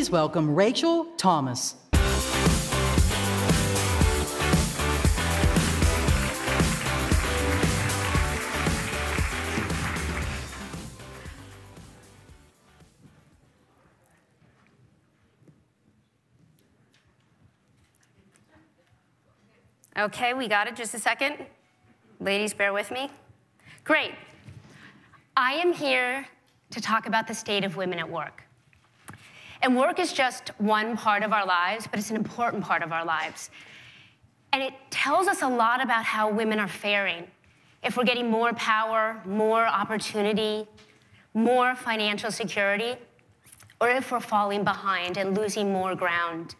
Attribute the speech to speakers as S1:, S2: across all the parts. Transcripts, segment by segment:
S1: Please welcome Rachel Thomas.
S2: Okay, we got it. Just a second. Ladies, bear with me. Great. I am here to talk about the state of women at work. And work is just one part of our lives, but it's an important part of our lives. And it tells us a lot about how women are faring. If we're getting more power, more opportunity, more financial security, or if we're falling behind and losing more ground.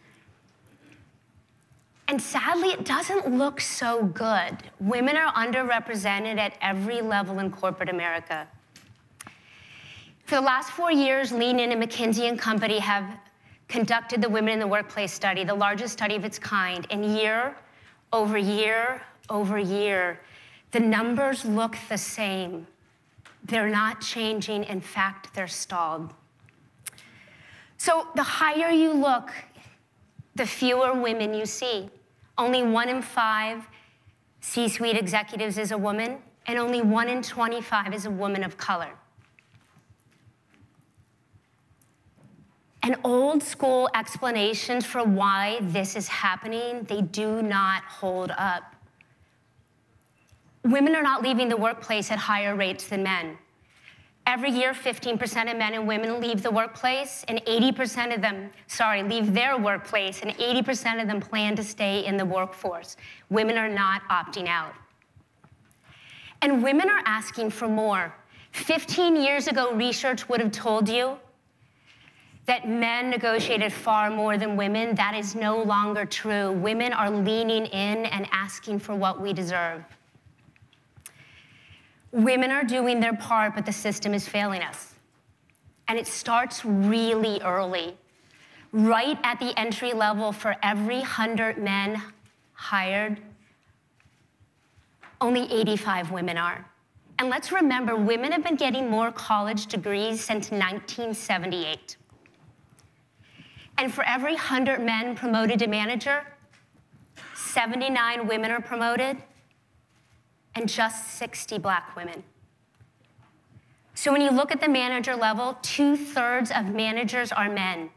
S2: And sadly, it doesn't look so good. Women are underrepresented at every level in corporate America. For the last 4 years, Lean-In and McKinsey & Company have conducted the Women in the Workplace study, the largest study of its kind. And year over year over year, the numbers look the same. They're not changing. In fact, they're stalled. So the higher you look, the fewer women you see. Only 1 in 5 C-suite executives is a woman, and only 1 in 25 is a woman of color. And old school explanations for why this is happening, they do not hold up. Women are not leaving the workplace at higher rates than men. Every year, 15% of men and women leave the workplace, and 80% of them, leave their workplace, and 80% of them plan to stay in the workforce. Women are not opting out. And women are asking for more. 15 years ago, research would have told you that men negotiated far more than women. That is no longer true. Women are leaning in and asking for what we deserve. Women are doing their part, but the system is failing us. And it starts really early. Right at the entry level, for every 100 men hired, only 85 women are. And let's remember, women have been getting more college degrees since 1978. And for every 100 men promoted to manager, 79 women are promoted, and just 60 black women. So when you look at the manager level, 2/3 of managers are men.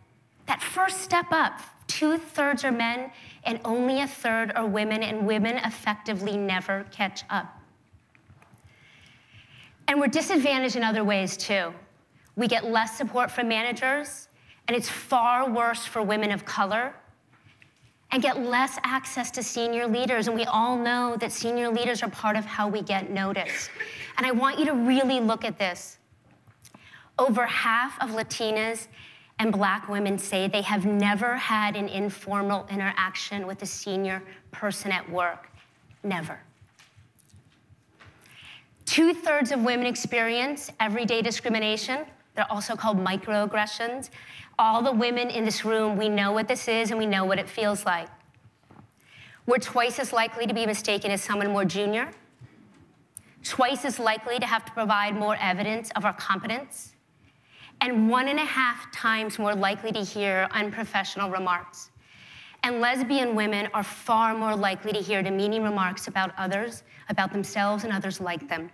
S2: That first step up, 2/3 are men, and only 1/3 are women, and women effectively never catch up. And we're disadvantaged in other ways too. We get less support from managers, and it's far worse for women of color, and get less access to senior leaders. And we all know that senior leaders are part of how we get noticed. And I want you to really look at this. Over half of Latinas and black women say they have never had an informal interaction with a senior person at work. Never. 2/3 of women experience everyday discrimination. They're also called microaggressions. All the women in this room, we know what this is and we know what it feels like. We're twice as likely to be mistaken as someone more junior, twice as likely to have to provide more evidence of our competence, and 1.5 times more likely to hear unprofessional remarks. And lesbian women are far more likely to hear demeaning remarks about others, about themselves and others like them.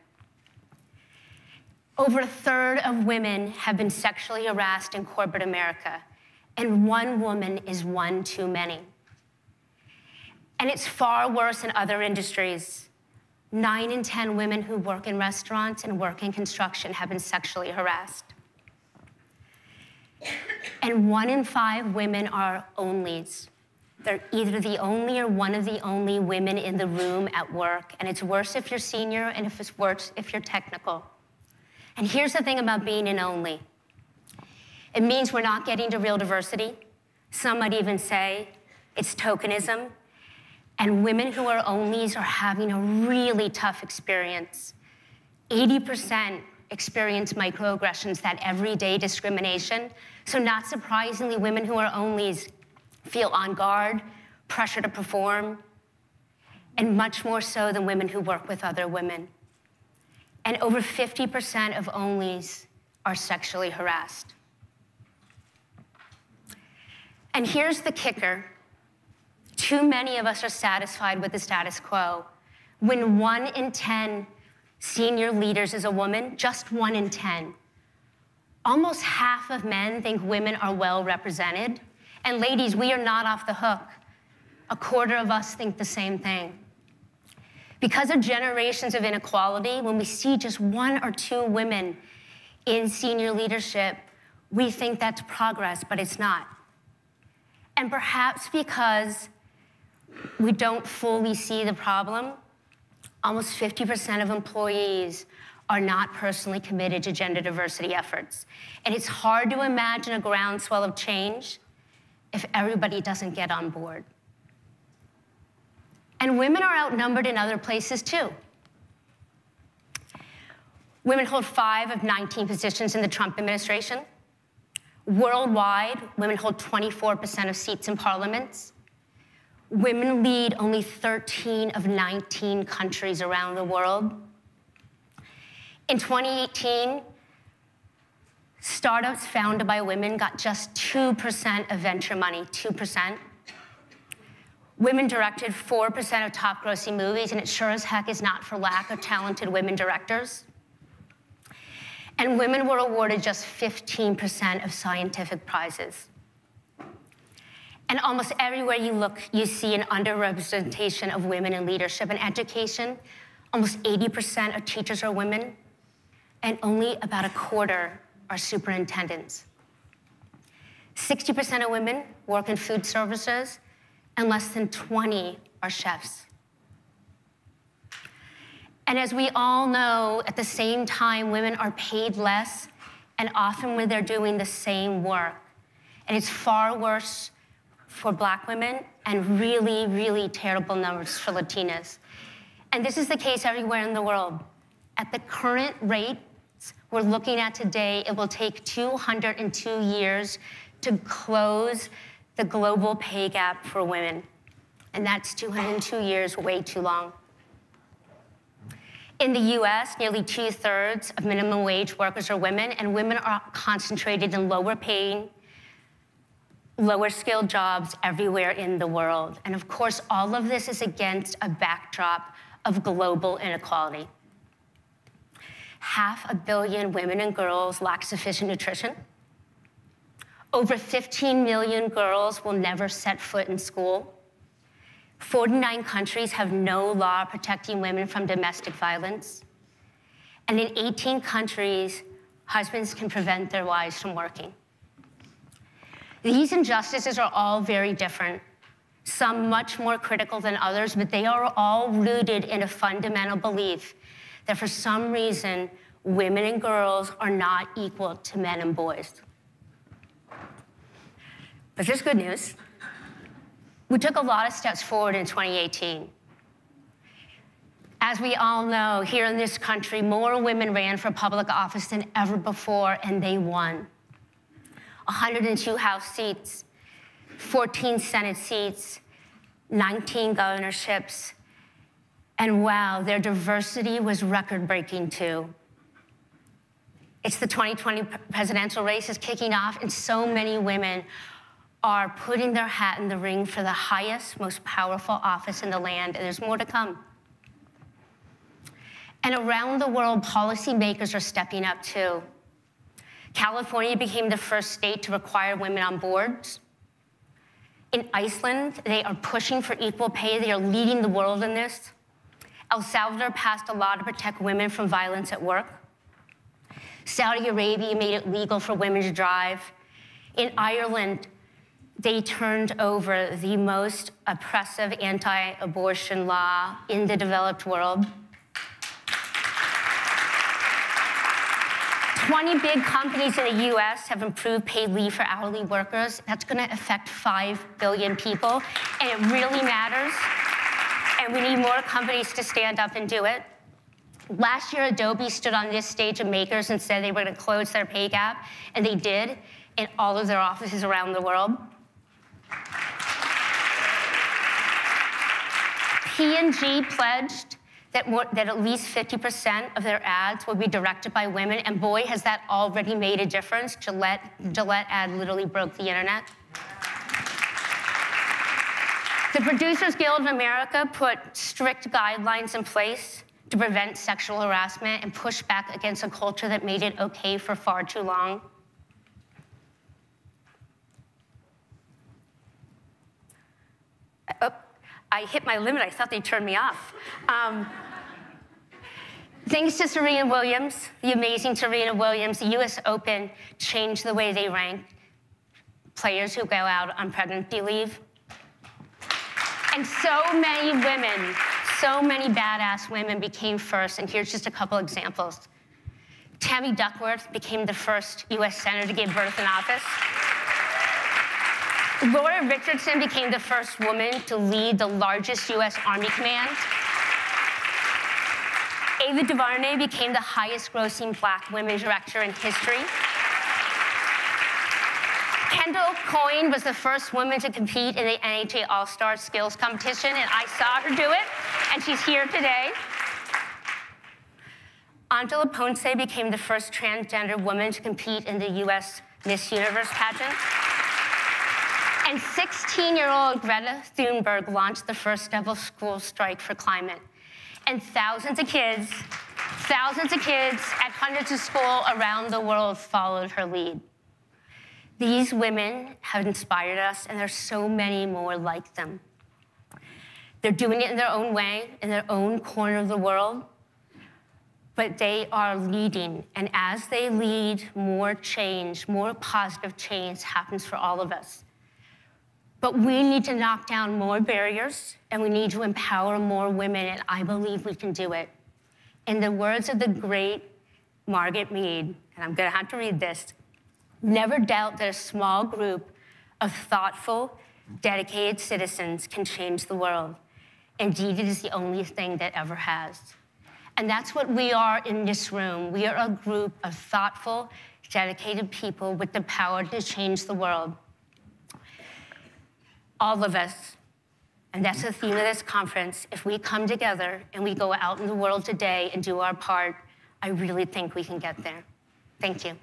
S2: Over 1/3 of women have been sexually harassed in corporate America, and 1 woman is 1 too many. And it's far worse in other industries. 9 in 10 women who work in restaurants and work in construction have been sexually harassed. And 1 in 5 women are onlys. They're either the only or one of the only women in the room at work, and it's worse if you're senior, and it's worse if you're technical. And here's the thing about being an only. It means we're not getting to real diversity. Some might even say it's tokenism. And women who are onlys are having a really tough experience. 80% experience microaggressions, that everyday discrimination. So not surprisingly, women who are onlys feel on guard, pressure to perform, and much more so than women who work with other women. And over 50% of onlys are sexually harassed. And here's the kicker. Too many of us are satisfied with the status quo. When 1 in 10 senior leaders is a woman, just 1 in 10, almost half of men think women are well represented. And ladies, we are not off the hook. A quarter of us think the same thing. Because of generations of inequality, when we see just 1 or 2 women in senior leadership, we think that's progress, but it's not. And perhaps because we don't fully see the problem, almost 50% of employees are not personally committed to gender diversity efforts. And it's hard to imagine a groundswell of change if everybody doesn't get on board. And women are outnumbered in other places too. Women hold 5 of 19 positions in the Trump administration. Worldwide, women hold 24% of seats in parliaments. Women lead only 13 of 19 countries around the world. In 2018, startups founded by women got just 2% of venture money, 2%. Women directed 4% of top grossing movies, and it sure as heck is not for lack of talented women directors. And women were awarded just 15% of scientific prizes. And almost everywhere you look, you see an underrepresentation of women in leadership and education. Almost 80% of teachers are women, and only about a quarter are superintendents. 60% of women work in food services, and less than 20 are chefs. And as we all know, at the same time, women are paid less, and often when they're doing the same work. And it's far worse for Black women, and really, really terrible numbers for Latinas. And this is the case everywhere in the world. At the current rates we're looking at today, it will take 202 years to close the global pay gap for women. And that's 202 years, way too long. In the US, nearly 2/3 of minimum wage workers are women, and women are concentrated in lower paying, lower skilled jobs everywhere in the world. And of course, all of this is against a backdrop of global inequality. 500 million women and girls lack sufficient nutrition. Over 15 million girls will never set foot in school. 49 countries have no law protecting women from domestic violence. And in 18 countries, husbands can prevent their wives from working. These injustices are all very different, some much more critical than others, but they are all rooted in a fundamental belief that for some reason, women and girls are not equal to men and boys. But there's good news. We took a lot of steps forward in 2018. As we all know, here in this country, more women ran for public office than ever before, and they won. 102 House seats, 14 Senate seats, 19 governorships, and wow, their diversity was record-breaking too. It's the 2020 presidential race is kicking off, and so many women are putting their hat in the ring for the highest, most powerful office in the land, and there's more to come. And around the world, policymakers are stepping up too. California became the first state to require women on boards. In Iceland, they are pushing for equal pay. They are leading the world in this. El Salvador passed a law to protect women from violence at work. Saudi Arabia made it legal for women to drive. In Ireland, they turned over the most oppressive anti-abortion law in the developed world. 20 big companies in the US have improved paid leave for hourly workers. That's gonna affect 5 billion people, and it really matters. And we need more companies to stand up and do it. Last year, Adobe stood on this stage of makers and said they were gonna close their pay gap, and they did in all of their offices around the world. P&G pledged that at least 50% of their ads will be directed by women, and boy, has that already made a difference. Gillette ad literally broke the internet. The Producers Guild of America put strict guidelines in place to prevent sexual harassment and push back against a culture that made it okay for far too long. Oh, I hit my limit. I thought they turned me off. Thanks to Serena Williams, the amazing Serena Williams, the US Open changed the way they rank players who go out on pregnancy leave. And so many women, so many badass women became first, and here's just a couple examples. Tammy Duckworth became the first US Senator to give birth in office. Laura Richardson became the first woman to lead the largest US Army command. Ava DuVernay became the highest grossing Black women director in history. Kendall Coyne was the first woman to compete in the NHA All-Star Skills Competition, and I saw her do it, and she's here today. Angela Ponce became the first transgender woman to compete in the US Miss Universe pageant. And 16-year-old Greta Thunberg launched the first ever school strike for climate. And thousands of kids at hundreds of schools around the world followed her lead. These women have inspired us, and there's so many more like them. They're doing it in their own way, in their own corner of the world, but they are leading. And as they lead, more change, more positive change happens for all of us. But we need to knock down more barriers, and we need to empower more women, and I believe we can do it. In the words of the great Margaret Mead, and I'm gonna have to read this, never doubt that a small group of thoughtful, dedicated citizens can change the world. Indeed, it is the only thing that ever has. And that's what we are in this room. We are a group of thoughtful, dedicated people with the power to change the world. All of us, and that's the theme of this conference, if we come together and we go out in the world today and do our part, I really think we can get there. Thank you.